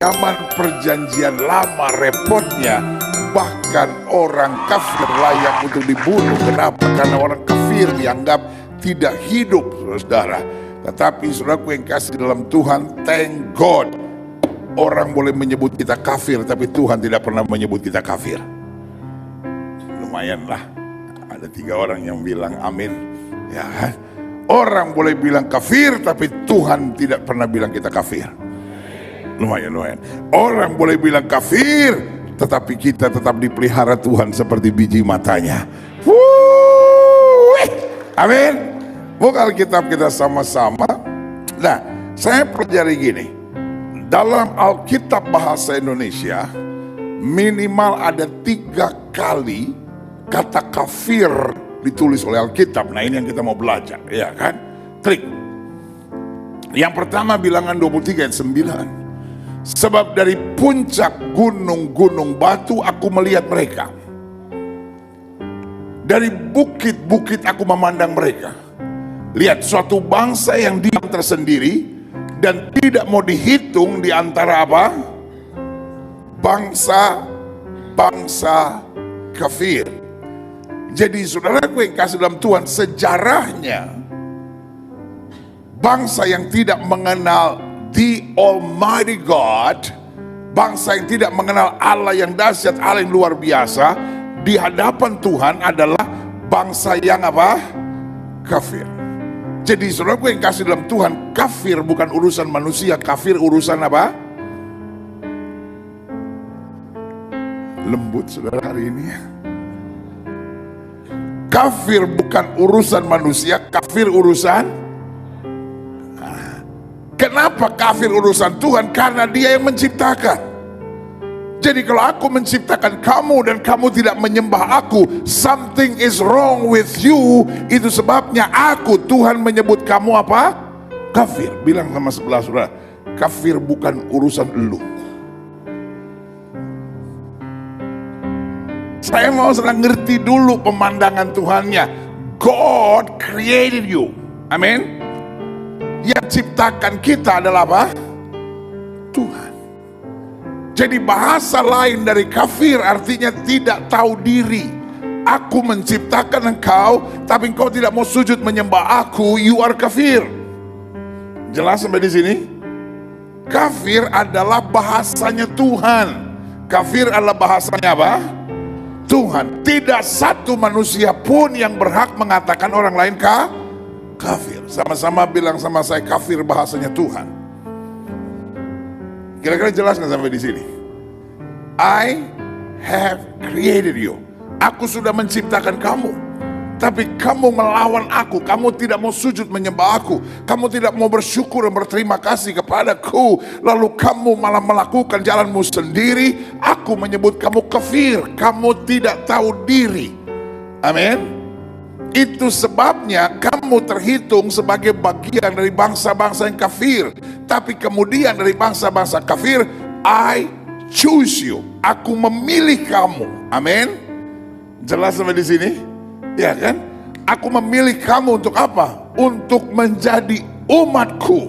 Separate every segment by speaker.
Speaker 1: Zaman perjanjian lama repotnya, bahkan orang kafir layak untuk dibunuh. Kenapa? Karena orang kafir dianggap tidak hidup, saudara. Tetapi saudaraku yang kasih dalam Tuhan, thank God, orang boleh menyebut kita kafir, tapi Tuhan tidak pernah menyebut kita kafir. Lumayan lah, ada 3 orang yang bilang amin, ya kan? Orang boleh bilang kafir, tapi Tuhan tidak pernah bilang kita kafir. Lumayan. Orang boleh bilang kafir, tetapi kita tetap dipelihara Tuhan seperti biji matanya. Amin. Buka Alkitab kita sama-sama. Nah, saya pelajari gini. Dalam Alkitab bahasa Indonesia, minimal ada 3 kali kata kafir ditulis oleh Alkitab. Nah, ini yang kita mau belajar, ya kan? Trik. Yang pertama bilangan 23 ayat 9. Sebab dari puncak gunung-gunung batu aku melihat mereka. Dari bukit-bukit aku memandang mereka. Lihat, suatu bangsa yang diam tersendiri dan tidak mau dihitung di antara apa? Bangsa kafir. Jadi saudaraku yang kasih dalam Tuhan, sejarahnya bangsa yang tidak mengenal the Almighty God, bangsa yang tidak mengenal Allah yang dahsyat, Allah yang luar biasa, di hadapan Tuhan adalah bangsa yang apa? Kafir. Jadi saudaraku yang kasih dalam Tuhan, kafir bukan urusan manusia, kafir urusan apa? Lembut saudara hari ini ya. Kafir bukan urusan manusia, kafir urusan. Kenapa kafir urusan Tuhan? Karena Dia yang menciptakan. Jadi kalau aku menciptakan kamu dan kamu tidak menyembah aku, something is wrong with you. Itu sebabnya aku, Tuhan, menyebut kamu apa? Kafir. Bilang sama sebelah saudara, kafir bukan urusan elu. Saya mau saudara ngerti dulu pemandangan Tuhannya. God created you. Amin. Yang ciptakan kita adalah apa? Tuhan. Jadi bahasa lain dari kafir artinya tidak tahu diri. Aku menciptakan engkau, tapi engkau tidak mau sujud menyembah aku, you are kafir. Jelas sampai di sini? Kafir adalah bahasanya Tuhan. Kafir adalah bahasanya apa? Tuhan. Tidak satu manusia pun yang berhak mengatakan orang lain kafir. Sama-sama bilang sama saya, kafir bahasanya Tuhan. Kira-kira jelas nggak sampai di sini? I have created you. Aku sudah menciptakan kamu. Tapi kamu melawan aku. Kamu tidak mau sujud menyembah aku. Kamu tidak mau bersyukur dan berterima kasih kepadaku. Lalu kamu malah melakukan jalanmu sendiri. Aku menyebut kamu kafir. Kamu tidak tahu diri. Amin. Itu sebabnya kamu terhitung sebagai bagian dari bangsa-bangsa yang kafir. Tapi kemudian dari bangsa-bangsa kafir, I choose you. Aku memilih kamu. Amin. Jelas sampai di sini? Ya kan? Aku memilih kamu untuk apa? Untuk menjadi umatku.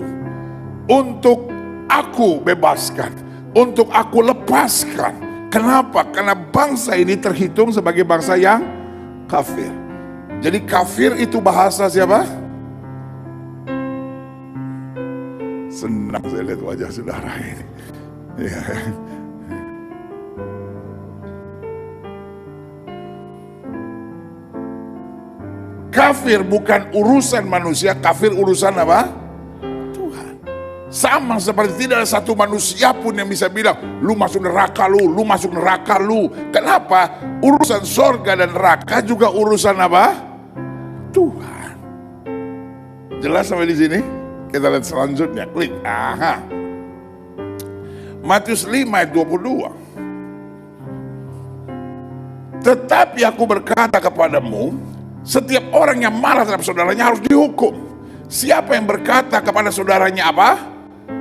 Speaker 1: Untuk aku bebaskan. Untuk aku lepaskan. Kenapa? Karena bangsa ini terhitung sebagai bangsa yang kafir. Jadi kafir itu bahasa siapa? Senang saya lihat wajah saudara ini. Ya. Kafir bukan urusan manusia, kafir urusan apa? Tuhan. Sama seperti tidak ada satu manusia pun yang bisa bilang, lu masuk neraka lu masuk neraka lu. Kenapa? Urusan sorga dan neraka juga urusan apa? Tuhan. Jelas sampai di sini? Kita lihat selanjutnya. Klik. Aha. Matius 5 ayat 22. Tetapi aku berkata kepadamu, setiap orang yang marah terhadap saudaranya harus dihukum. Siapa yang berkata kepada saudaranya apa?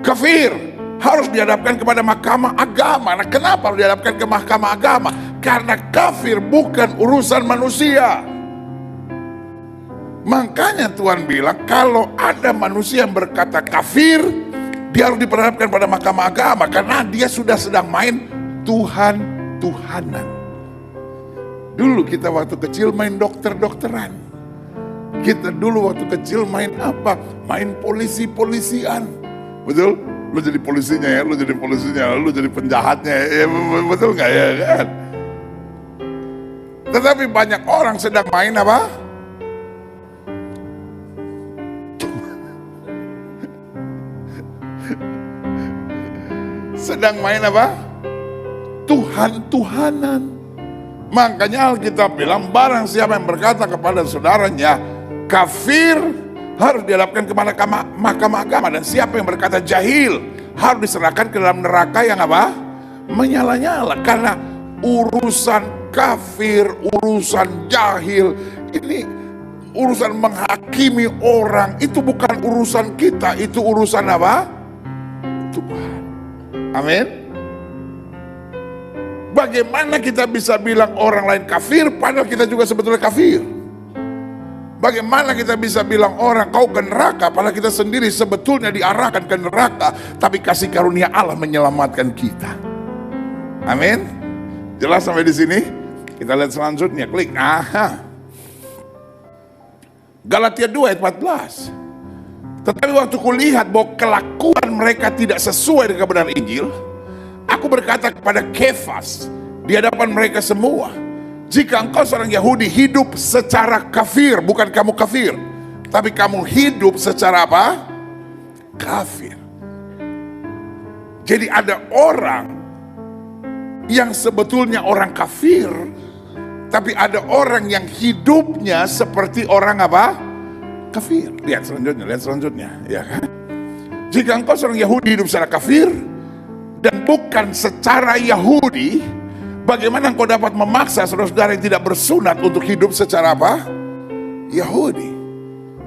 Speaker 1: Kafir. Harus dihadapkan kepada mahkamah agama. Nah, kenapa harus dihadapkan ke mahkamah agama? Karena kafir bukan urusan manusia. Makanya Tuhan bilang, kalau ada manusia yang berkata kafir, Dia harus diperhadapkan pada mahkamah agama karena dia sudah sedang main Tuhan-Tuhanan. Dulu kita waktu kecil main dokter-dokteran. Kita dulu waktu kecil main apa? Main polisi-polisian. Betul? Lu jadi polisinya ya, lu jadi polisinya, lu jadi penjahatnya ya, betul gak ya kan? Tetapi banyak orang sedang main apa? Sedang main apa? Tuhan-Tuhanan. Makanya Alkitab bilang barang siapa yang berkata kepada saudaranya kafir harus dihadapkan ke mahkamah agama, dan siapa yang berkata jahil harus diserahkan ke dalam neraka yang apa? Menyala-nyala. Karena urusan kafir, urusan jahil, ini urusan menghakimi orang, itu bukan urusan kita, itu urusan apa? Tuhan. Amin. Bagaimana kita bisa bilang orang lain kafir padahal kita juga sebetulnya kafir? Bagaimana kita bisa bilang orang kau ke neraka padahal kita sendiri sebetulnya diarahkan ke neraka, tapi kasih karunia Allah menyelamatkan kita. Amin. Jelas sampai di sini? Kita lihat selanjutnya, klik. Galatia 2 ayat 14. Tetapi waktu kulihat bahwa kelakuan mereka tidak sesuai dengan kebenaran Injil, aku berkata kepada Kefas di hadapan mereka semua, jika engkau seorang Yahudi hidup secara kafir, bukan kamu kafir, tapi kamu hidup secara apa? Kafir. Jadi ada orang yang sebetulnya orang kafir, tapi ada orang yang hidupnya seperti orang apa? Kafir. Lihat selanjutnya, ya kan? Jika engkau seorang Yahudi hidup secara kafir dan bukan secara Yahudi, bagaimana engkau dapat memaksa saudara-saudara yang tidak bersunat untuk hidup secara apa? Yahudi.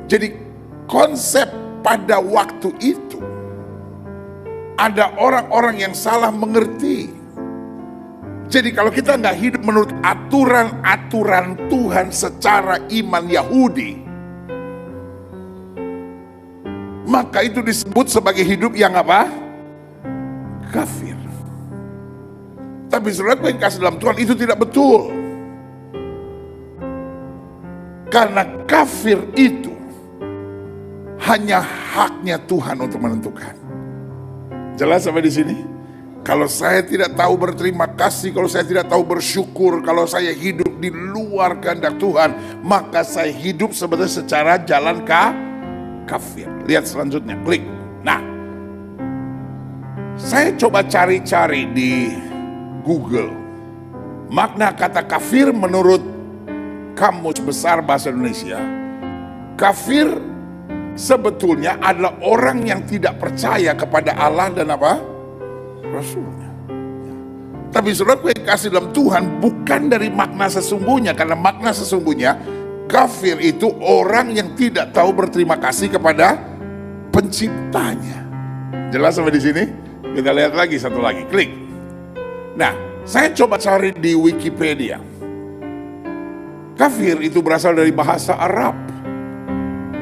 Speaker 1: Jadi konsep pada waktu itu ada orang-orang yang salah mengerti. Jadi kalau kita nggak hidup menurut aturan-aturan Tuhan secara iman Yahudi, maka itu disebut sebagai hidup yang apa? Kafir. Tapi saudara yang kasih dalam Tuhan itu tidak betul. Karena kafir itu hanya haknya Tuhan untuk menentukan. Jelas sampai di sini? Kalau saya tidak tahu berterima kasih, kalau saya tidak tahu bersyukur, kalau saya hidup di luar kehendak Tuhan, maka saya hidup sebetulnya secara jalan kafir. Lihat selanjutnya, klik. Nah, saya coba cari-cari di Google makna kata kafir menurut Kamus Besar Bahasa Indonesia. Kafir sebetulnya adalah orang yang tidak percaya kepada Allah dan apa? Rasulnya. Tapi saudara yang kasih dalam Tuhan bukan dari makna sesungguhnya, karena makna sesungguhnya kafir itu orang yang tidak tahu berterima kasih kepada penciptanya. Jelas sampai di sini? Kita lihat lagi satu lagi, klik. Nah, saya coba cari di Wikipedia. Kafir itu berasal dari bahasa Arab.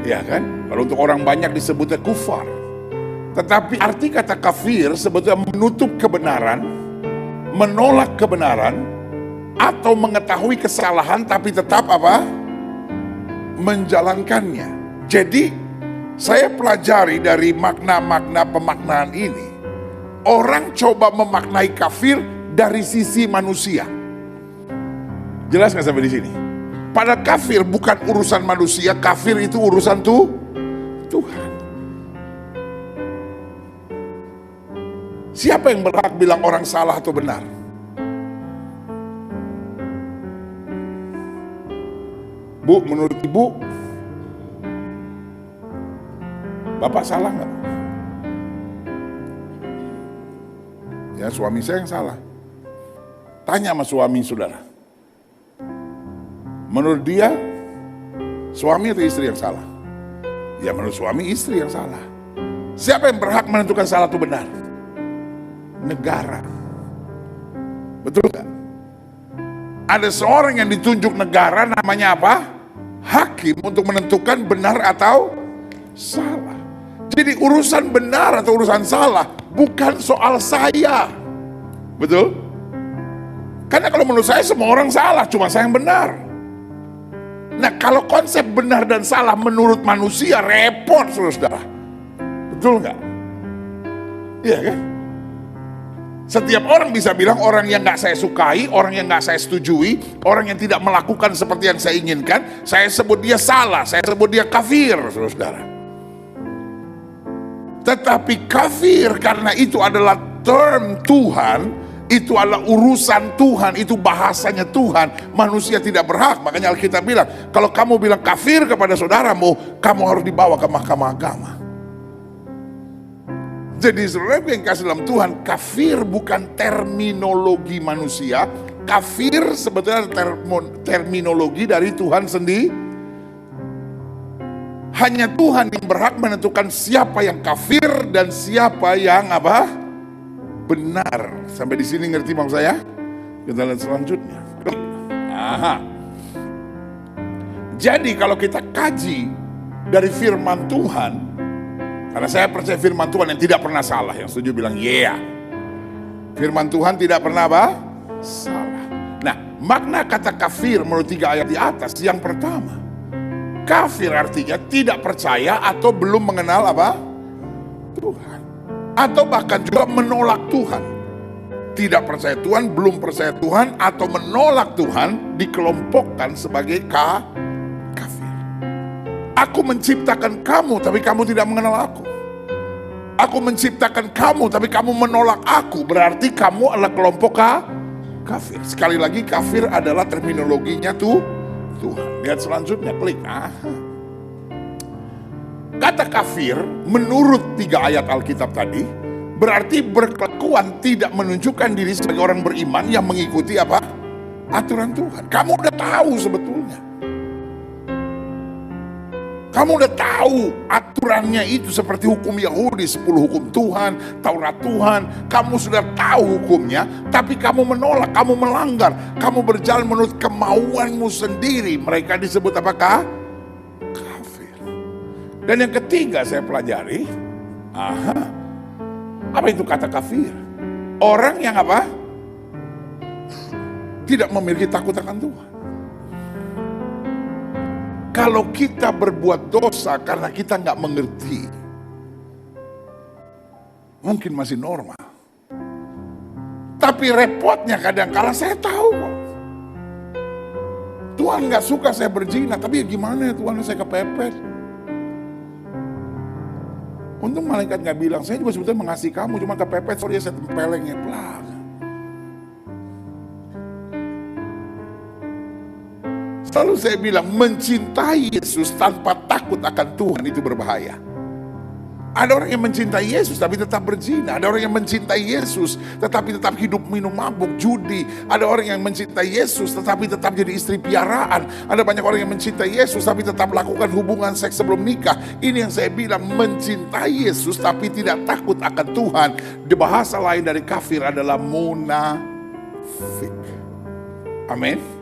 Speaker 1: Ya kan? Kalau untuk orang banyak disebutnya kufar. Tetapi arti kata kafir sebetulnya menutup kebenaran, menolak kebenaran, atau mengetahui kesalahan tapi tetap apa? Menjalankannya. Jadi saya pelajari dari makna-makna pemaknaan ini. Orang coba memaknai kafir dari sisi manusia. Jelas nggak sampai di sini? Pada kafir bukan urusan manusia, kafir itu urusan Tuhan. Siapa yang berhak bilang orang salah atau benar? Bu, menurut ibu, bapak salah nggak? Ya, suami saya yang salah. Tanya sama suami saudara. Menurut dia, suami atau istri yang salah? Ya, menurut suami istri yang salah. Siapa yang berhak menentukan salah atau benar? Negara. Betul kan? Ada seorang yang ditunjuk negara namanya apa? Hakim untuk menentukan benar atau salah. Jadi urusan benar atau urusan salah bukan soal saya. Betul? Karena kalau menurut saya semua orang salah, cuma saya yang benar. Nah, kalau konsep benar dan salah menurut manusia repot, saudara. Betul nggak? Iya kan? Setiap orang bisa bilang orang yang nggak saya sukai, orang yang nggak saya setujui, orang yang tidak melakukan seperti yang saya inginkan, saya sebut dia salah, saya sebut dia kafir, saudara. Tetapi kafir karena itu adalah term Tuhan, itu adalah urusan Tuhan, itu bahasanya Tuhan, manusia tidak berhak. Makanya Alkitab bilang, kalau kamu bilang kafir kepada saudaramu, kamu harus dibawa ke mahkamah agama. Jadi saudara yang kasih dalam Tuhan, kafir bukan terminologi manusia, kafir sebetulnya terminologi dari Tuhan sendiri. Hanya Tuhan yang berhak menentukan siapa yang kafir dan siapa yang apa? Benar. Sampai di sini ngerti maksud saya? Kita lihat selanjutnya. Aha. Jadi kalau kita kaji dari firman Tuhan, karena saya percaya firman Tuhan yang tidak pernah salah, yang setuju bilang yeah. Firman Tuhan tidak pernah apa? Salah. Nah, makna kata kafir menurut 3 ayat di atas, yang pertama, kafir artinya tidak percaya atau belum mengenal apa? Tuhan. Atau bahkan juga menolak Tuhan. Tidak percaya Tuhan, belum percaya Tuhan, atau menolak Tuhan dikelompokkan sebagai kafir. Aku menciptakan kamu, tapi kamu tidak mengenal aku. Aku menciptakan kamu, tapi kamu menolak aku. Berarti kamu adalah kelompok kafir. Sekali lagi, kafir adalah terminologinya Tuhan. Lihat selanjutnya, klik. Kata kafir menurut 3 ayat Alkitab tadi berarti berkelakuan tidak menunjukkan diri sebagai orang beriman yang mengikuti apa? Aturan Tuhan. Kamu udah tahu sebetulnya. Kamu udah tahu aturannya itu seperti hukum Yahudi, 10 hukum Tuhan, Taurat Tuhan. Kamu sudah tahu hukumnya, tapi kamu menolak, kamu melanggar. Kamu berjalan menurut kemauanmu sendiri. Mereka disebut apakah? Kafir. Dan yang ketiga saya pelajari, apa itu kata kafir? Orang yang apa? Tidak memiliki takut akan Tuhan. Kalau kita berbuat dosa karena kita nggak mengerti, mungkin masih normal. Tapi repotnya kadang-kala saya tahu kok. Tuhan nggak suka saya berzina, tapi ya gimana ya Tuhan, saya kepepet. Untung malaikat nggak bilang, saya juga sebetulnya mengasihi kamu, cuma kepepet, sorry saya tempelengnya pelan. Selalu saya bilang, mencintai Yesus tanpa takut akan Tuhan itu berbahaya. Ada orang yang mencintai Yesus tapi tetap berzina. Ada orang yang mencintai Yesus tetapi tetap hidup minum mabuk, judi. Ada orang yang mencintai Yesus tetapi tetap jadi istri piaraan. Ada banyak orang yang mencintai Yesus tapi tetap melakukan hubungan seks sebelum nikah. Ini yang saya bilang, mencintai Yesus tapi tidak takut akan Tuhan. Di bahasa lain dari kafir adalah munafik. Amin.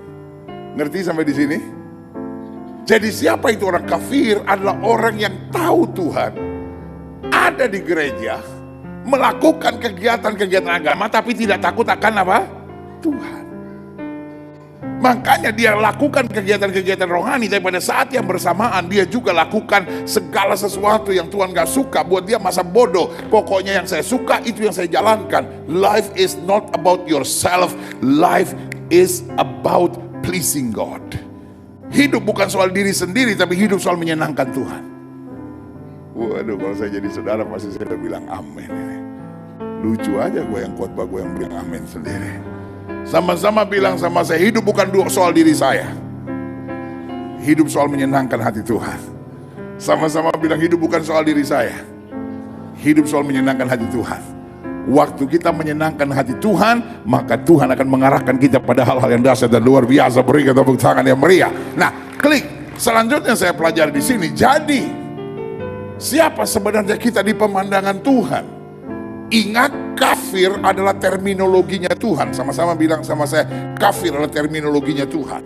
Speaker 1: Ngerti sampai di sini? Jadi siapa itu orang kafir? Adalah orang yang tahu Tuhan, ada di gereja, melakukan kegiatan-kegiatan agama, tapi tidak takut akan apa? Tuhan. Makanya dia lakukan kegiatan-kegiatan rohani, tapi pada saat yang bersamaan dia juga lakukan segala sesuatu yang Tuhan gak suka. Buat dia masa bodoh. Pokoknya yang saya suka itu yang saya jalankan. Life is not about yourself. Life is about pleasing God. Hidup bukan soal diri sendiri, tapi hidup soal menyenangkan Tuhan. Waduh, kalau saya jadi saudara pasti saya bilang amin. Lucu aja gue yang khotbah, gue yang bilang amin sendiri. Sama-sama bilang sama saya, hidup bukan soal diri saya. Hidup soal menyenangkan hati Tuhan. Sama-sama bilang, hidup bukan soal diri saya. Hidup soal menyenangkan hati Tuhan. Waktu kita menyenangkan hati Tuhan, maka Tuhan akan mengarahkan kita pada hal-hal yang dahsyat dan luar biasa. Berikan tepuk tangan yang meriah. Nah, klik. Selanjutnya saya pelajari di sini. Jadi, siapa sebenarnya kita di pemandangan Tuhan? Ingat, kafir adalah terminologinya Tuhan. Sama-sama bilang sama saya, kafir adalah terminologinya Tuhan.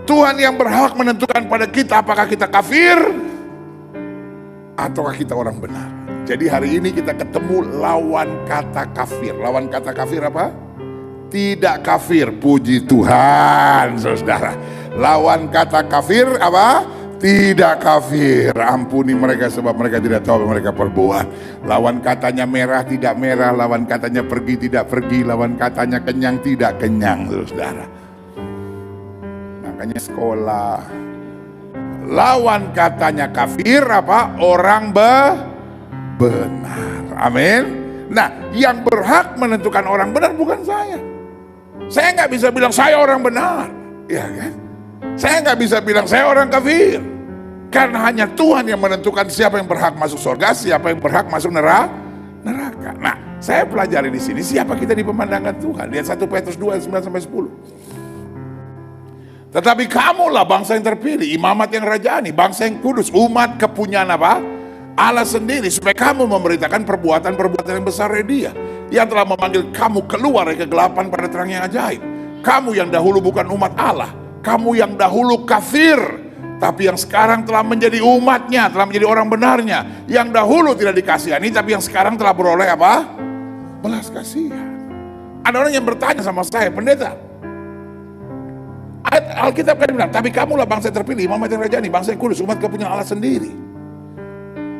Speaker 1: Tuhan yang berhak menentukan pada kita apakah kita kafir ataukah kita orang benar? Jadi hari ini kita ketemu lawan kata kafir. Lawan kata kafir apa? Tidak kafir, puji Tuhan saudara. Lawan kata kafir apa? Tidak kafir. Ampuni mereka sebab mereka tidak tahu apa mereka perbuat. Lawan katanya merah tidak merah, lawan katanya pergi tidak pergi, lawan katanya kenyang tidak kenyang saudara. Makanya sekolah. Lawan katanya kafir apa? Orang benar. Amin. Nah, yang berhak menentukan orang benar bukan saya. Saya nggak bisa bilang saya orang benar, ya kan? Saya nggak bisa bilang saya orang kafir, karena hanya Tuhan yang menentukan siapa yang berhak masuk surga, siapa yang berhak masuk neraka. Nah, saya pelajari di sini siapa kita di pemandangan Tuhan. Lihat 1 Petrus 2 ayat 9 sampai 10. Tetapi kamulah bangsa yang terpilih, imamat yang rajani, bangsa yang kudus, umat kepunyaan apa? Allah sendiri, supaya kamu memberitakan perbuatan-perbuatan yang besar dari Dia yang telah memanggil kamu keluar dari kegelapan pada terang yang ajaib. Kamu yang dahulu bukan umat Allah, kamu yang dahulu kafir, tapi yang sekarang telah menjadi umatnya, telah menjadi orang benarnya. Yang dahulu tidak dikasihani, tapi yang sekarang telah beroleh apa? Belas kasihan. Ada orang yang bertanya sama saya, pendeta, Alkitab kan bilang, tapi kamulah bangsa yang terpilih, imamat yang rajani, bangsa yang kudus, umat kepunyaan Allah sendiri.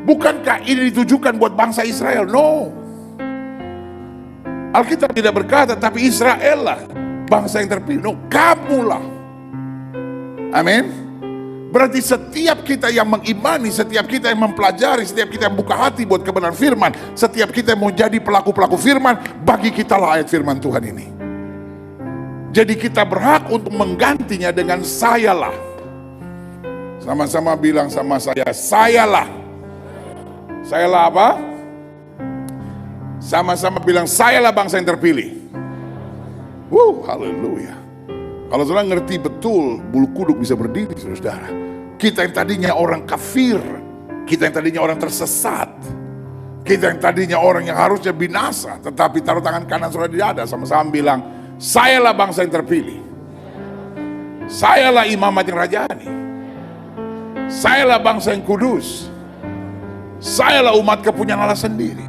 Speaker 1: Bukankah ini ditujukan buat bangsa Israel? No. Alkitab tidak berkata, tapi Israel lah bangsa yang terpilih. No, kamulah. Amin. Berarti setiap kita yang mengimani, setiap kita yang mempelajari, setiap kita yang buka hati buat kebenaran firman, setiap kita yang mau jadi pelaku-pelaku firman, bagi kita lah ayat firman Tuhan ini. Jadi kita berhak untuk menggantinya dengan sayalah. Sama-sama bilang sama saya, sayalah. Sayalah apa? Sama-sama bilang, sayalah bangsa yang terpilih. Haleluya. Kalau saudara ngerti betul, bulu kuduk bisa berdiri, saudara. Kita yang tadinya orang kafir, kita yang tadinya orang tersesat, kita yang tadinya orang yang harusnya binasa, tetapi taruh tangan kanan saudara di dada, sama-sama bilang, sayalah bangsa yang terpilih. Sayalah imamat yang rajani. Sayalah bangsa yang kudus. Sayalah umat kepunyaan Allah sendiri.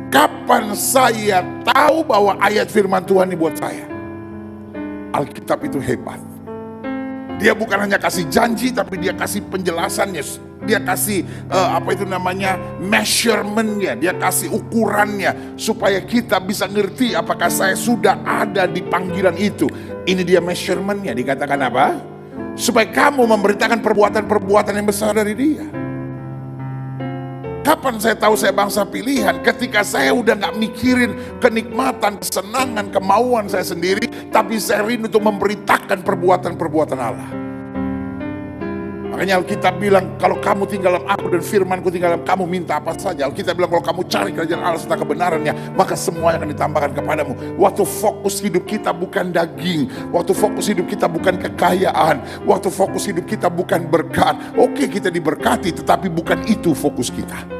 Speaker 1: Kapan saya tahu bahwa ayat firman Tuhan ini buat saya? Alkitab itu hebat. Dia bukan hanya kasih janji, tapi dia kasih penjelasannya. Dia kasih measurementnya, dia kasih ukurannya, supaya kita bisa ngerti apakah saya sudah ada di panggilan itu. Ini dia measurementnya. Dikatakan apa? Supaya kamu memberitakan perbuatan-perbuatan yang besar dari Dia. Kapan saya tahu saya bangsa pilihan? Ketika saya udah gak mikirin kenikmatan, kesenangan, kemauan saya sendiri, tapi saya rindu untuk memberitakan perbuatan-perbuatan Allah. Makanya Alkitab bilang, kalau kamu tinggal dalam aku dan firmanku tinggal dalam kamu, minta apa saja. Alkitab bilang, kalau kamu cari kerajaan Allah serta kebenarannya, maka semuanya akan ditambahkan kepadamu. Waktu fokus hidup kita bukan daging, waktu fokus hidup kita bukan kekayaan, waktu fokus hidup kita bukan berkat. Oke, kita diberkati, tetapi bukan itu fokus kita.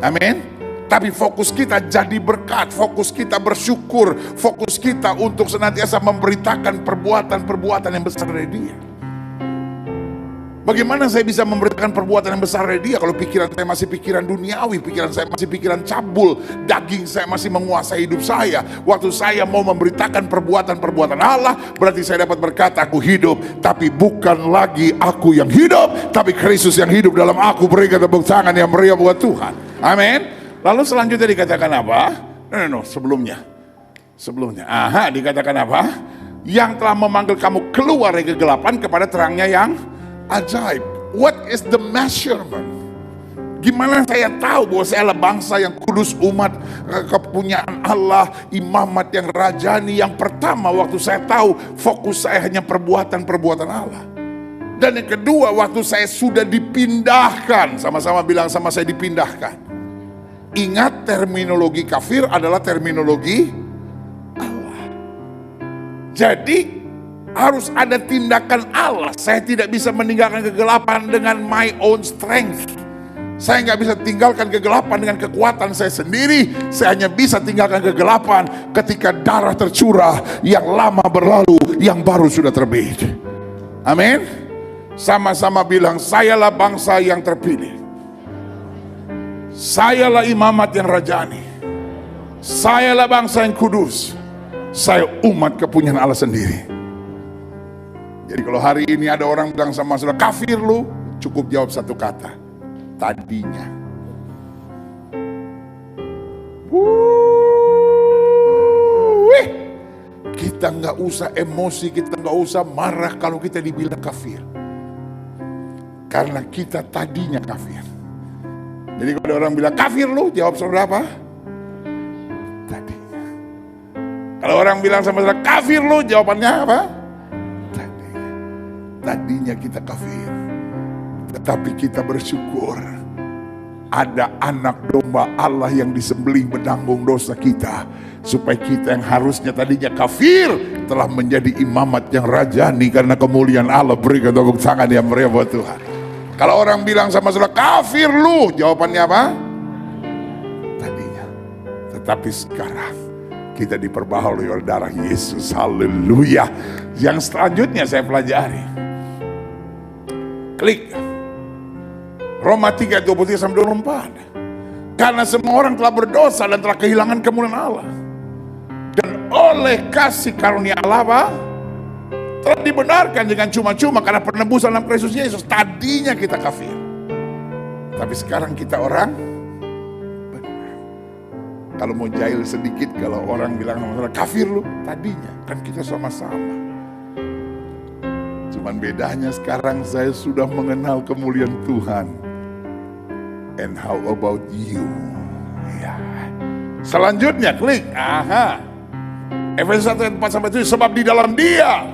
Speaker 1: Amin. Tapi fokus kita jadi berkat, fokus kita bersyukur, fokus kita untuk senantiasa memberitakan perbuatan-perbuatan yang besar dari Dia. Bagaimana saya bisa memberitakan perbuatan yang besar dari Dia kalau pikiran saya masih pikiran duniawi, pikiran saya masih pikiran cabul, daging saya masih menguasai hidup saya. Waktu saya mau memberitakan perbuatan-perbuatan Allah, berarti saya dapat berkata, aku hidup, tapi bukan lagi aku yang hidup, tapi Kristus yang hidup dalam aku. Berikan tepuk tangan yang meriah buat Tuhan. Amin. Lalu selanjutnya dikatakan apa? Sebelumnya. Dikatakan apa? Yang telah memanggil kamu keluar dari kegelapan kepada terangnya yang ajaib. What is the measurement? Gimana saya tahu bahwa saya adalah bangsa yang kudus, umat kepunyaan Allah, imamat yang rajani? Yang pertama, waktu saya tahu fokus saya hanya perbuatan-perbuatan Allah. Dan yang kedua, waktu saya sudah dipindahkan. Sama-sama bilang sama saya, dipindahkan. Ingat, terminologi kafir adalah terminologi Allah. Jadi harus ada tindakan Allah. Saya tidak bisa meninggalkan kegelapan dengan my own strength. Saya nggak bisa tinggalkan kegelapan dengan kekuatan saya sendiri. Saya hanya bisa tinggalkan kegelapan ketika darah tercurah, yang lama berlalu, yang baru sudah terbit. Amin. Sama-sama bilang, sayalah bangsa yang terpilih. Sayalah imamat yang rajani. Sayalah bangsa yang kudus. Saya umat kepunyaan Allah sendiri. Jadi kalau hari ini ada orang bilang sama saudara, kafir lu, cukup jawab satu kata, tadinya. Kita nggak usah emosi, kita nggak usah marah kalau kita dibilang kafir. Karena kita tadinya kafir. Jadi kalau ada orang bilang kafir lu, jawab saudara apa? Tadinya. Kalau orang bilang sama saudara kafir lu, jawabannya apa? Tadinya. Tadinya kita kafir. Tetapi kita bersyukur ada anak domba Allah yang disembelih menanggung dosa kita, supaya kita yang harusnya tadinya kafir telah menjadi imamat yang rajani karena kemuliaan Allah. Berikan tepuk tangan yang meriah buat Tuhan. Kalau orang bilang sama saudara kafir lu, jawabannya apa? Tadinya. Tetapi sekarang kita diperbaharui oleh darah Yesus. Haleluya. Yang selanjutnya saya pelajari, klik Roma 3:23-24. Karena semua orang telah berdosa dan telah kehilangan kemuliaan Allah, dan oleh kasih karunia Allah apa? Telah dibenarkan dengan cuma-cuma karena penebusan dalam Kristus Yesus. Tadinya kita kafir, tapi sekarang kita orang benar. Kalau mau jahil sedikit, kalau orang bilang sama kafir lu, tadinya kan kita sama-sama. Cuman bedanya sekarang saya sudah mengenal kemuliaan Tuhan. And how about you? Ya. Selanjutnya klik. Efesus 1:4-7. Sebab di dalam Dia,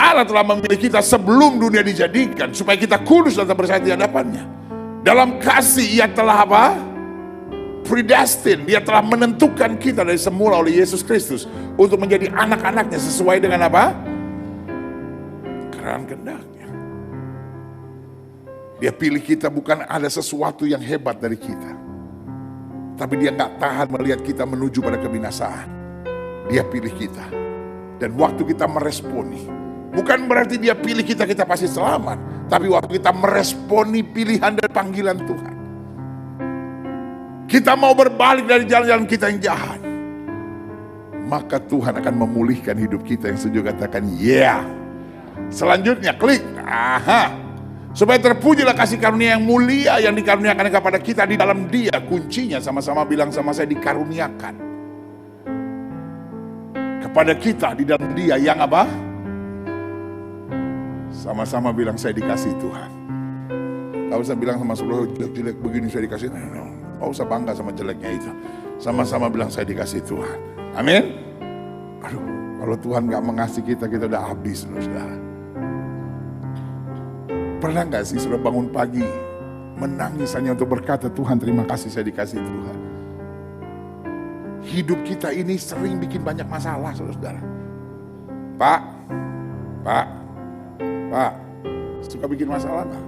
Speaker 1: Allah telah memilih kita sebelum dunia dijadikan, supaya kita kudus dan bersatu di hadapannya. Dalam kasih Ia telah apa? Predestined. Dia telah menentukan kita dari semula oleh Yesus Kristus untuk menjadi anak-anaknya sesuai dengan apa? Keran kehendaknya. Dia pilih kita bukan ada sesuatu yang hebat dari kita, tapi Dia gak tahan melihat kita menuju pada kebinasaan. Dia pilih kita, dan waktu kita meresponi, bukan berarti Dia pilih kita pasti selamat, tapi waktu kita meresponi pilihan dan panggilan Tuhan, kita mau berbalik dari jalan-jalan kita yang jahat, maka Tuhan akan memulihkan hidup kita. Yang setuju katakan yeah. Selanjutnya klik. Supaya terpujilah kasih karunia yang mulia yang dikaruniakan kepada kita di dalam Dia. Kuncinya sama-sama bilang sama saya, dikaruniakan kepada kita di dalam Dia yang apa? Sama-sama bilang saya dikasih Tuhan. Gak usah bilang sama saudara jelek-jelek begini saya dikasih. No. Gak usah bangga sama jeleknya itu. Sama-sama bilang saya dikasih Tuhan. Amin. Aduh, kalau Tuhan gak mengasihi kita udah habis, saudara. Pernah gak sih sudah bangun pagi menangis hanya untuk berkata, Tuhan terima kasih saya dikasih Tuhan. Hidup kita ini sering bikin banyak masalah, saudara. Pak, suka bikin masalah gak?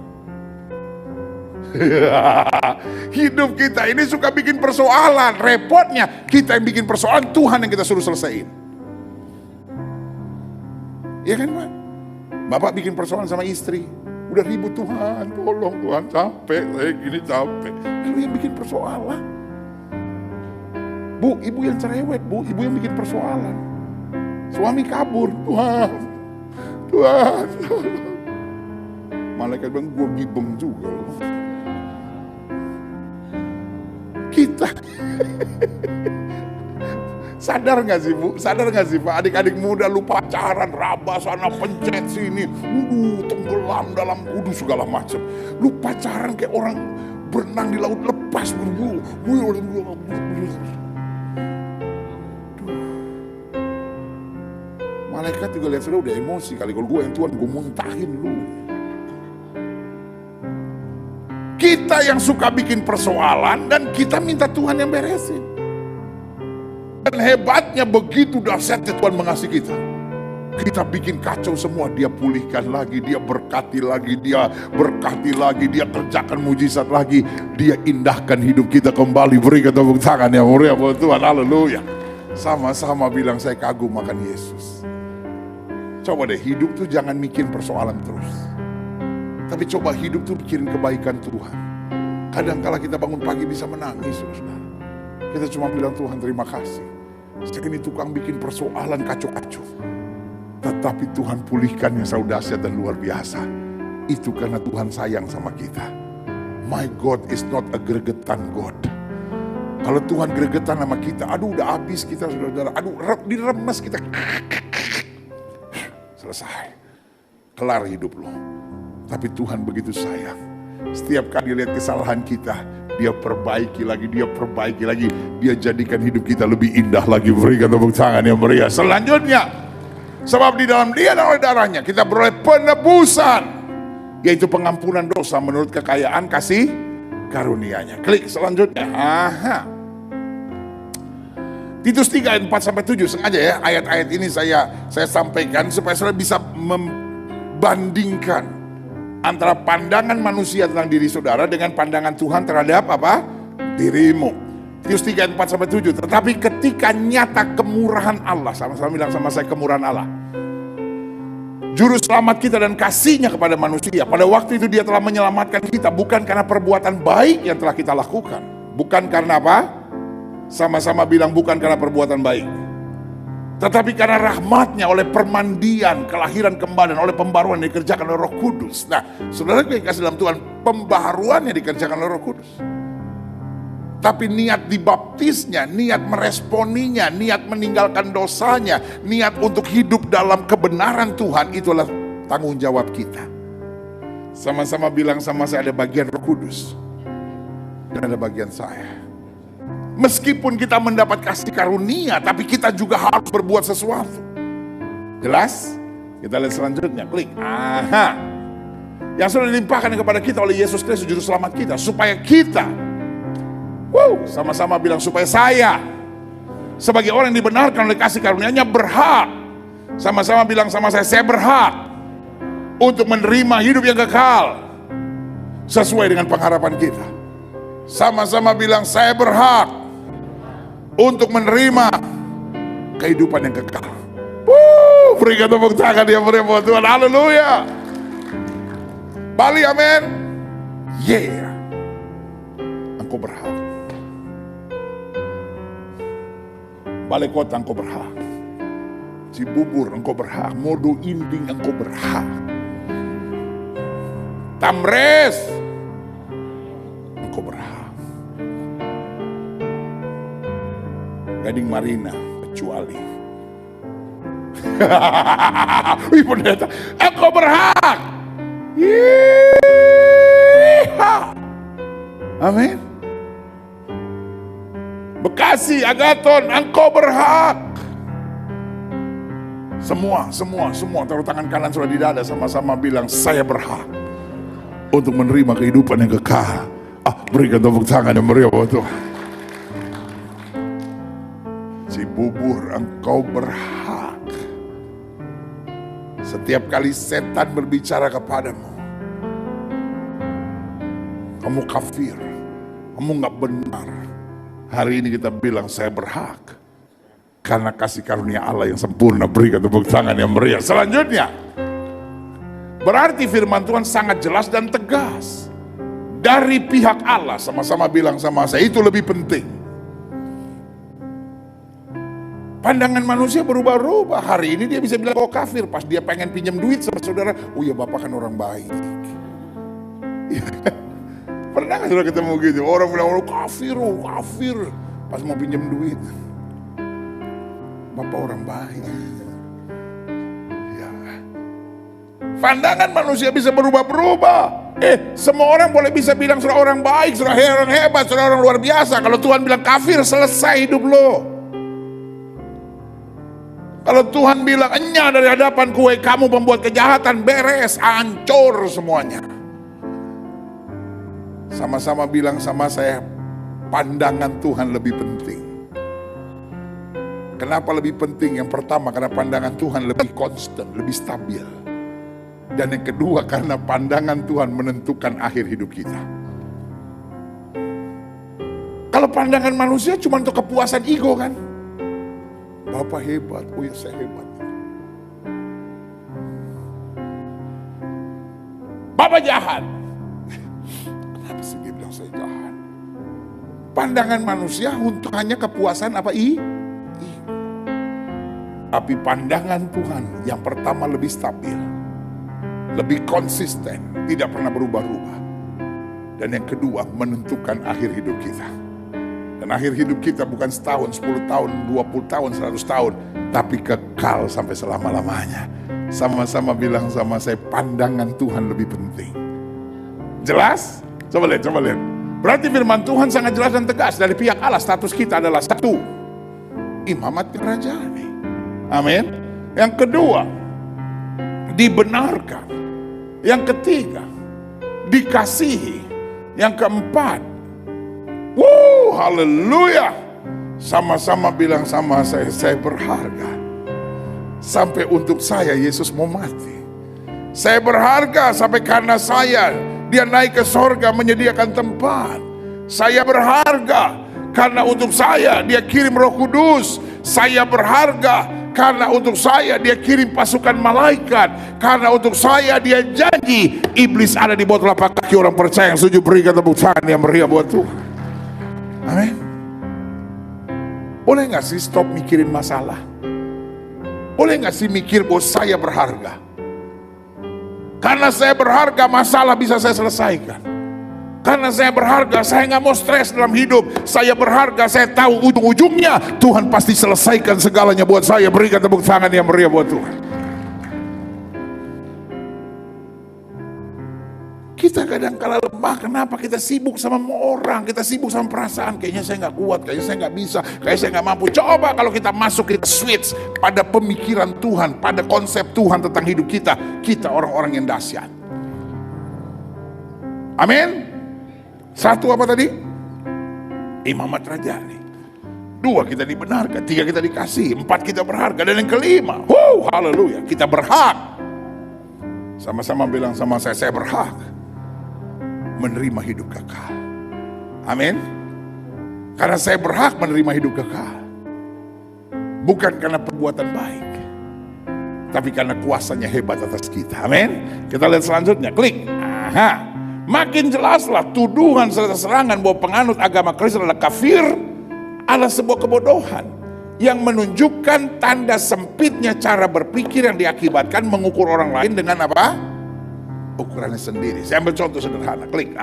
Speaker 1: Hidup kita ini suka bikin persoalan. Repotnya kita yang bikin persoalan, Tuhan yang kita suruh selesaiin. Iya kan Pak? Bapak bikin persoalan sama istri, udah ribut, Tuhan tolong Tuhan, capek saya gini capek. Lu yang bikin persoalan. Bu, ibu yang cerewet, bu, ibu yang bikin persoalan. Suami kabur, Tuhan. Malaikat bilang, gue gibeng juga loh. Kita sadar gak sih bu, sadar gak sih Pak, adik-adik muda lu pacaran, raba sana pencet sini, tenggelam dalam kudus segala macam. Lu pacaran kayak orang berenang di laut lepas. Malaikat juga lihat sudah udah emosi kali, kalau gue yang Tuhan gue muntahin lu. Kita yang suka bikin persoalan dan kita minta Tuhan yang beresin. Dan hebatnya begitu dahsyatnya Tuhan mengasihi kita. Kita bikin kacau semua, Dia pulihkan lagi, Dia berkati lagi, Dia berkati lagi, Dia kerjakan mujizat lagi, Dia indahkan hidup kita kembali. Berikan tepuk tangan yang meriah buat Tuhan. Haleluya. Sama-sama bilang saya kagum akan Yesus. Coba deh hidup tuh jangan mikirin persoalan terus, tapi coba hidup tuh mikirin kebaikan Tuhan. Kadang-kala kita bangun pagi bisa menangis, saudara. Kita cuma bilang, Tuhan terima kasih. Saya ini tukang bikin persoalan kacau-kacau. Tetapi Tuhan pulihkan yang selalu dahsyat dan luar biasa. Itu karena Tuhan sayang sama kita. My God is not a gregetan God. Kalau Tuhan gregetan sama kita, aduh udah habis kita, saudara. Aduh diremes kita. Selesai. Kelar hidup lo. Tapi Tuhan begitu sayang. Setiap kali lihat kesalahan kita, Dia perbaiki lagi, Dia perbaiki lagi. Dia jadikan hidup kita lebih indah lagi. Berikan tepuk tangan yang meriah. Selanjutnya, sebab di dalam Dia dan oleh darahnya kita beroleh penebusan, yaitu pengampunan dosa menurut kekayaan kasih karunia-Nya. Klik selanjutnya. Titus 3 ayat 4-7, sengaja ya ayat-ayat ini saya sampaikan supaya saudara bisa membandingkan antara pandangan manusia tentang diri saudara dengan pandangan Tuhan terhadap apa? Dirimu. Titus 3 ayat 4-7. Tetapi ketika nyata kemurahan Allah, sama-sama bilang sama saya, kemurahan Allah, juru selamat kita dan kasih-Nya kepada manusia. Pada waktu itu Dia telah menyelamatkan kita bukan karena perbuatan baik yang telah kita lakukan. Bukan karena apa? Sama-sama bilang bukan karena perbuatan baik. Tetapi karena rahmat-Nya, oleh permandian, kelahiran kembali, dan oleh pembaruan yang dikerjakan oleh Roh Kudus. Nah, saudara yang kasih dalam Tuhan, pembaharuannya dikerjakan oleh Roh Kudus. Tapi niat dibaptisnya, niat meresponinya, niat meninggalkan dosanya, niat untuk hidup dalam kebenaran Tuhan, itulah tanggung jawab kita. Sama-sama bilang sama saya, ada bagian Roh Kudus dan ada bagian saya. Meskipun kita mendapat kasih karunia, tapi kita juga harus berbuat sesuatu. Jelas? Kita lihat selanjutnya, klik. Yang sudah dilimpahkan kepada kita oleh Yesus Kristus juru selamat kita, supaya kita, sama-sama bilang, supaya saya sebagai orang yang dibenarkan oleh kasih karunia-Nya berhak. Sama-sama bilang sama saya berhak untuk menerima hidup yang kekal sesuai dengan pengharapan kita. Sama-sama bilang, saya berhak untuk menerima kehidupan yang kekal. Berikan tepuk tangan yang meriah buat Tuhan. Haleluya. Bali, amin. Yeah. Engkau berhak. Balai Kota, engkau berhak. Cibubur, engkau berhak. Modo Inding, engkau berhak. Tamres, engkau berhak. Gading Marina, kecuali. Wih, pendeta, engkau berhak. Amin. Bekasi, Agaton, engkau berhak. Semua, taruh tangan kanan sudah di dada, sama-sama bilang, saya berhak untuk menerima kehidupan yang kekal. Berikan tepuk tangan yang meriah buat Tuhan. Cibubur, engkau berhak. Setiap kali setan berbicara kepadamu, kamu kafir, kamu gak benar, hari ini kita bilang, saya berhak karena kasih karunia Allah yang sempurna. Berikan tepuk tangan yang meriah. Selanjutnya, berarti firman Tuhan sangat jelas dan tegas dari pihak Allah. Sama-sama bilang sama saya, itu lebih penting. Pandangan manusia berubah-ubah. Hari ini dia bisa bilang kau kafir, pas dia pengen pinjam duit sama saudara, oh ya Bapak kan orang baik. Pernah gak saudara ketemu gitu? Orang bilang, oh kafir, pas mau pinjam duit. Bapak orang baik. Ya. Pandangan manusia bisa berubah-berubah. Semua orang boleh bisa bilang saudara orang baik, saudara orang hebat, saudara orang luar biasa. Kalau Tuhan bilang kafir, selesai hidup lo. Kalau Tuhan bilang, enyah dari hadapan kue, kamu membuat kejahatan, beres, hancur semuanya. Sama-sama bilang sama saya, pandangan Tuhan lebih penting. Kenapa lebih penting? Yang pertama, karena pandangan Tuhan lebih konstan, lebih stabil. Dan yang kedua, karena pandangan Tuhan menentukan akhir hidup kita. Kalau pandangan manusia cuma untuk kepuasan ego kan? Bapak hebat, oh ya saya hebat. Bapak jahat. Kenapa sih dia bilang saya jahat. Pandangan manusia untuk hanya kepuasan apa? Tapi pandangan Tuhan yang pertama lebih stabil, lebih konsisten, tidak pernah berubah-ubah. Dan yang kedua menentukan akhir hidup kita. Dan akhir hidup kita bukan setahun, 10 tahun, 20 tahun, 100 tahun, tapi kekal sampai selama-lamanya. Sama-sama bilang sama saya, pandangan Tuhan lebih penting. Jelas? Coba lihat. Berarti firman Tuhan sangat jelas dan tegas. Dari pihak Allah status kita adalah satu, imamat kerajaan. Amin. Yang kedua, dibenarkan. Yang ketiga, dikasihi. Yang keempat, haleluya. Sama-sama bilang sama saya berharga. Sampai untuk saya Yesus mau mati. Saya berharga sampai karena saya Dia naik ke sorga menyediakan tempat. Saya berharga karena untuk saya Dia kirim Roh Kudus. Saya berharga karena untuk saya Dia kirim pasukan malaikat. Karena untuk saya Dia janji iblis ada di bawah telapak kaki orang percaya yang setuju. Berikan tepuk tangan yang meriah buat Tuhan. Amin. Boleh gak sih stop mikirin masalah? Boleh gak sih mikir bahwa saya berharga? Karena saya berharga, masalah bisa saya selesaikan. Karena saya berharga, saya gak mau stres dalam hidup. Saya berharga, saya tahu ujung-ujungnya Tuhan pasti selesaikan segalanya buat saya. Berikan tepuk tangan yang meriah buat Tuhan. Kita kadang-kala lemah, kenapa? Kita sibuk sama orang, kita sibuk sama perasaan. Kayaknya saya gak kuat, kayaknya saya gak bisa, kayaknya saya gak mampu. Coba kalau kita masuk, kita switch pada pemikiran Tuhan, pada konsep Tuhan tentang hidup kita. Kita orang-orang yang dahsyat. Amin. Satu apa tadi? Imamat rajani. Dua, kita dibenarkan. Tiga, kita dikasih. Empat, kita berharga. Dan yang kelima, haleluya, kita berhak. Sama-sama bilang sama saya berhak menerima hidup kekal. Amin. Karena saya berhak menerima hidup kekal. Bukan karena perbuatan baik, tapi karena kuasanya hebat atas kita. Amin. Kita lihat selanjutnya, klik. Makin jelaslah tuduhan serta serangan bahwa penganut agama Kristen adalah kafir adalah sebuah kebodohan yang menunjukkan tanda sempitnya cara berpikir yang diakibatkan mengukur orang lain dengan apa? Ukurannya sendiri. Saya ambil contoh sederhana, klik.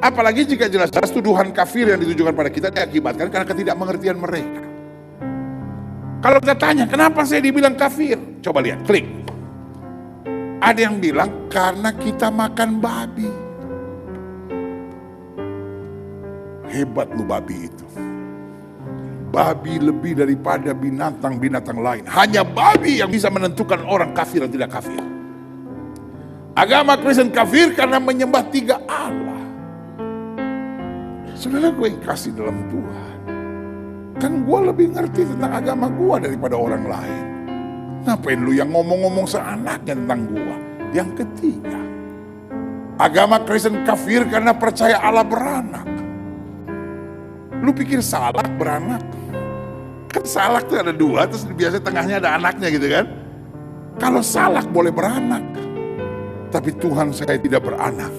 Speaker 1: Apalagi jika jelas-jelas tuduhan kafir yang ditujukan pada kita diakibatkan karena ketidakmengertian mereka. Kalau kita tanya, kenapa saya dibilang kafir? Coba lihat, klik. Ada yang bilang karena kita makan babi. Hebat lu babi itu. Babi lebih daripada binatang-binatang lain. Hanya babi yang bisa menentukan orang kafir atau tidak kafir. Agama Kristen kafir karena menyembah 3 Allah. Saudara, gue kasih dalam Tuhan. Kan gue lebih ngerti tentang agama gue daripada orang lain. Ngapain lu yang ngomong-ngomong seenaknya tentang gue? Yang ketiga, agama Kristen kafir karena percaya Allah beranak. Lu pikir salak beranak? Kan salak tuh ada 2, terus biasa tengahnya ada anaknya gitu kan. Kalau salak boleh beranak, tapi Tuhan saya tidak beranak.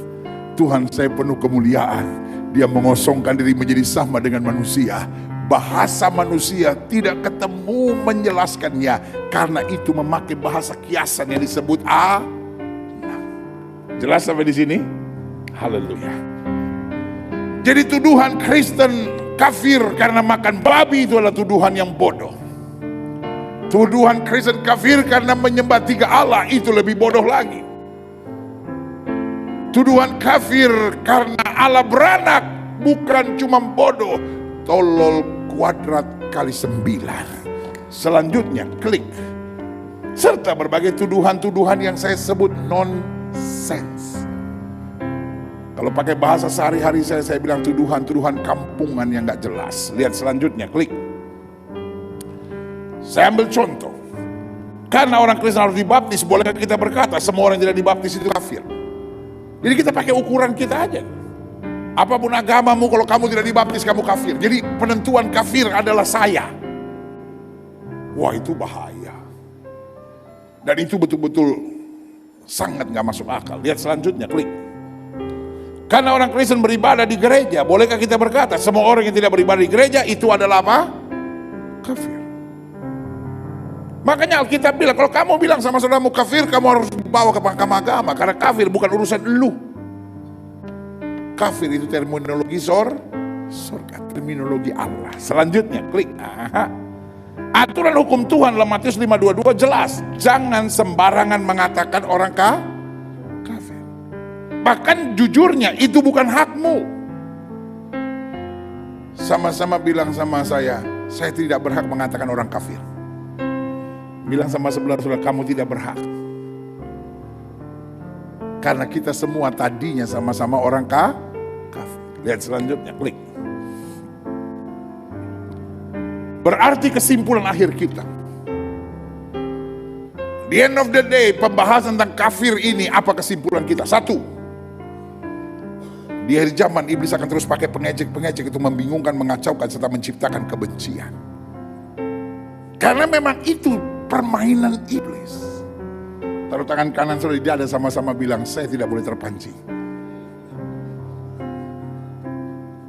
Speaker 1: Tuhan saya penuh kemuliaan. Dia mengosongkan diri menjadi sama dengan manusia. Bahasa manusia tidak ketemu menjelaskannya. Karena itu memakai bahasa kiasan yang disebut Jelas sampai di sini? Haleluya. Jadi tuduhan Kristen kafir karena makan babi itu adalah tuduhan yang bodoh. Tuduhan Kristen kafir karena menyembah 3 Allah itu lebih bodoh lagi. Tuduhan kafir karena Allah beranak bukan cuma bodoh, tolol kuadrat kali 9. Selanjutnya klik. Serta berbagai tuduhan-tuduhan yang saya sebut nonsense. Kalau pakai bahasa sehari-hari saya bilang tuduhan-tuduhan kampungan yang gak jelas. Lihat selanjutnya, klik. Saya ambil contoh. Karena orang Kristen harus dibaptis, bolehkah kita berkata semua orang yang tidak dibaptis itu kafir? Jadi kita pakai ukuran kita aja. Apapun agamamu, kalau kamu tidak dibaptis kamu kafir. Jadi penentuan kafir adalah saya. Wah, itu bahaya. Dan itu betul-betul sangat gak masuk akal. Lihat selanjutnya, klik. Karena orang Kristen beribadah di gereja, bolehkah kita berkata semua orang yang tidak beribadah di gereja itu adalah apa? Kafir. Makanya Alkitab bilang, kalau kamu bilang sama saudaramu kafir, kamu harus bawa ke mahkamah agama. Karena kafir bukan urusan lu. Kafir itu terminologi surga, terminologi Allah. Selanjutnya, klik. Aturan hukum Tuhan dalam Matius 5:22 jelas. Jangan sembarangan mengatakan orang kafir. Bahkan jujurnya itu bukan hakmu. Sama-sama bilang sama saya tidak berhak mengatakan orang kafir. Bilang sama saudara-saudara, kamu tidak berhak. Karena kita semua tadinya sama-sama orang kafir. Lihat selanjutnya, klik. Berarti kesimpulan akhir kita. The end of the day, pembahasan tentang kafir ini, apa kesimpulan kita? Satu, di akhir zaman iblis akan terus pakai pengejek-pengejek itu membingungkan, mengacaukan, serta menciptakan kebencian. Karena memang itu permainan iblis. Taruh tangan kanan saudara di dada, sama-sama bilang, saya tidak boleh terpancing.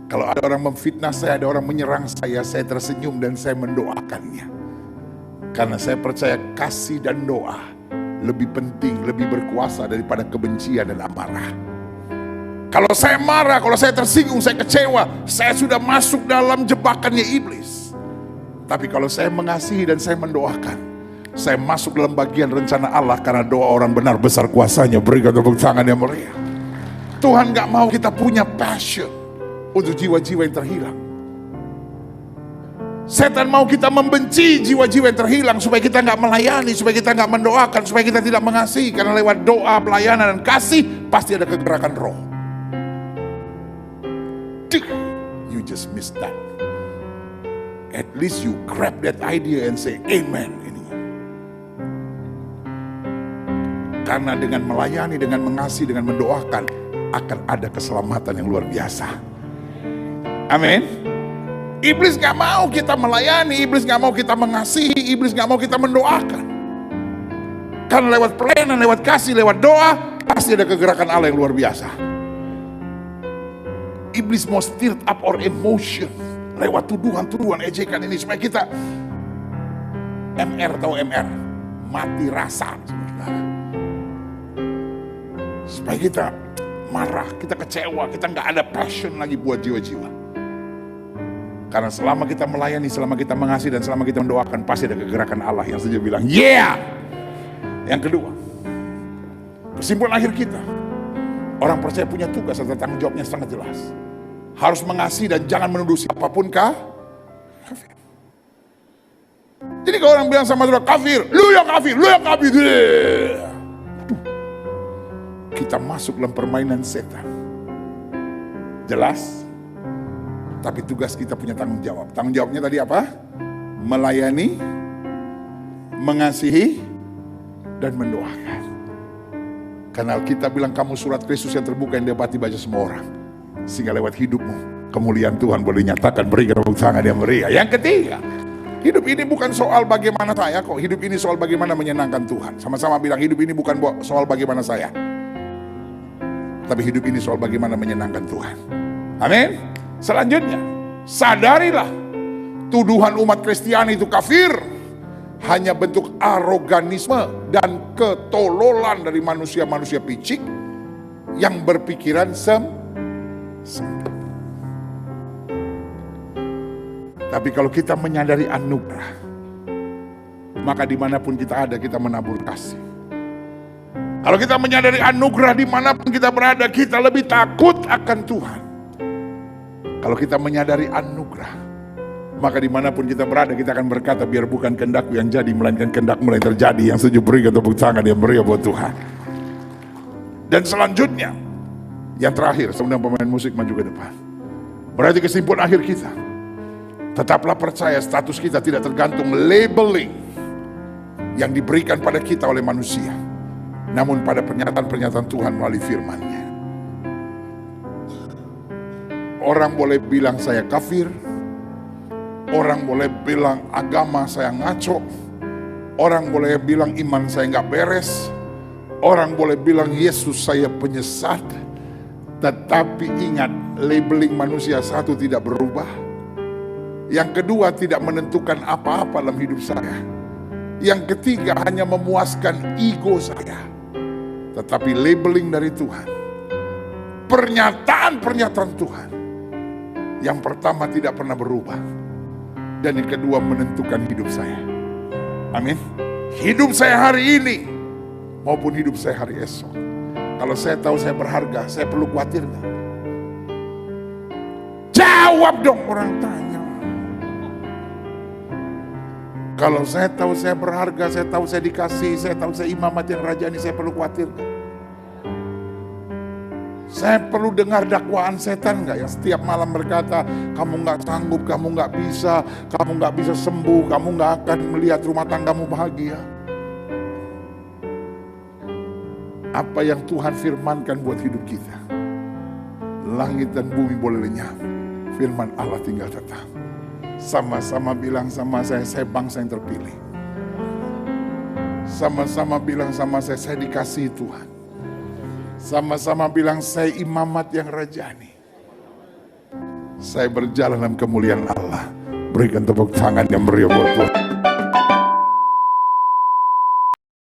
Speaker 1: Kalau ada orang memfitnah saya, ada orang menyerang saya tersenyum dan saya mendoakannya. Karena saya percaya kasih dan doa lebih penting, lebih berkuasa daripada kebencian dan amarah. Kalau saya marah, kalau saya tersinggung, saya kecewa, saya sudah masuk dalam jebakannya iblis. Tapi kalau saya mengasihi dan saya mendoakan, saya masuk dalam bagian rencana Allah. Karena doa orang benar besar kuasanya. Berikan tepuk tangan yang meriah. Tuhan gak mau kita punya passion untuk jiwa-jiwa yang terhilang. Setan mau kita membenci jiwa-jiwa yang terhilang, supaya kita gak melayani, supaya kita gak mendoakan, supaya kita tidak mengasihi. Karena lewat doa, pelayanan, dan kasih pasti ada kegerakan roh. You just missed that. At least you grab that idea and say amen. Karena dengan melayani, dengan mengasihi, dengan mendoakan, akan ada keselamatan yang luar biasa. Amin. Iblis gak mau kita melayani, iblis gak mau kita mengasihi, iblis gak mau kita mendoakan. Karena lewat pelayanan, lewat kasih, lewat doa, pasti ada kegerakan Allah yang luar biasa. Iblis mau stir up our emotion lewat tuduhan-tuduhan, ejekan ini, supaya kita MR, mati rasa, saudara. Supaya kita marah, kita kecewa, kita nggak ada passion lagi buat jiwa-jiwa. Karena selama kita melayani, selama kita mengasihi, dan selama kita mendoakan, pasti ada kegerakan Allah yang saja bilang, yeah! Yang kedua, kesimpulan akhir kita, orang percaya punya tugas serta tanggung jawabnya sangat jelas. Harus mengasihi dan jangan menuduh siapapun kafir. Jadi kalau orang bilang sama saudara kafir, lu yang kafir, lu yang kafir. Kita masuk dalam permainan setan. Jelas? Tapi tugas kita punya tanggung jawab. Tanggung jawabnya tadi apa? Melayani, mengasihi, dan mendoakan. Karena kita bilang kamu surat Kristus yang terbuka yang dapat dibaca semua orang. Sehingga lewat hidupmu, kemuliaan Tuhan boleh dinyatakan. Berikan tepuk tangan yang meriah. Yang ketiga, hidup ini bukan soal bagaimana saya kok. Hidup ini soal bagaimana menyenangkan Tuhan. Sama-sama bilang, hidup ini bukan soal bagaimana saya, tapi hidup ini soal bagaimana menyenangkan Tuhan. Amin. Selanjutnya, sadarilah tuduhan umat Kristiani itu kafir hanya bentuk aroganisme dan ketololan dari manusia-manusia picik yang berpikiran sempit. Tapi kalau kita menyadari anugerah, maka dimanapun kita ada, kita menabur kasih. Kalau kita menyadari anugerah, dimanapun kita berada, kita lebih takut akan Tuhan. Kalau kita menyadari anugerah, maka dimanapun kita berada, kita akan berkata, biar bukan kehendakku yang jadi, melainkan kehendak-Mu yang terjadi. Yang setuju berikan tepuk tangan yang meriah buat Tuhan. Dan selanjutnya, yang terakhir, sebelum pemain musik maju ke depan, berarti kesimpulan akhir kita, tetaplah percaya status kita tidak tergantung labeling yang diberikan pada kita oleh manusia, namun pada pernyataan-pernyataan Tuhan melalui firman-Nya. Orang boleh bilang saya kafir, orang boleh bilang agama saya ngaco, orang boleh bilang iman saya nggak beres, orang boleh bilang Yesus saya penyesat. Tetapi ingat, labeling manusia satu tidak berubah. Yang kedua tidak menentukan apa-apa dalam hidup saya. Yang ketiga hanya memuaskan ego saya. Tetapi labeling dari Tuhan, pernyataan-pernyataan Tuhan, yang pertama tidak pernah berubah. Dan yang kedua menentukan hidup saya. Amin. Hidup saya hari ini maupun hidup saya hari esok. Kalau saya tahu saya berharga, saya perlu khawatir nggak? Jawab dong, orang tanya. Kalau saya tahu saya berharga, saya tahu saya dikasih, saya tahu saya imamat yang rajani, saya perlu khawatir nggak? Saya perlu dengar dakwaan setan nggak yang setiap malam berkata, kamu nggak sanggup, kamu nggak bisa sembuh, kamu nggak akan melihat rumah tanggamu bahagia. Apa yang Tuhan firmankan buat hidup kita, langit dan bumi boleh lenyap, firman Allah tinggal tetap. Sama-sama bilang sama saya bangsa yang terpilih. Sama-sama bilang sama saya dikasihi Tuhan. Sama-sama bilang saya imamat yang rajani. Saya berjalan dalam kemuliaan Allah. Berikan tepuk tangan yang meriah buat Tuhan.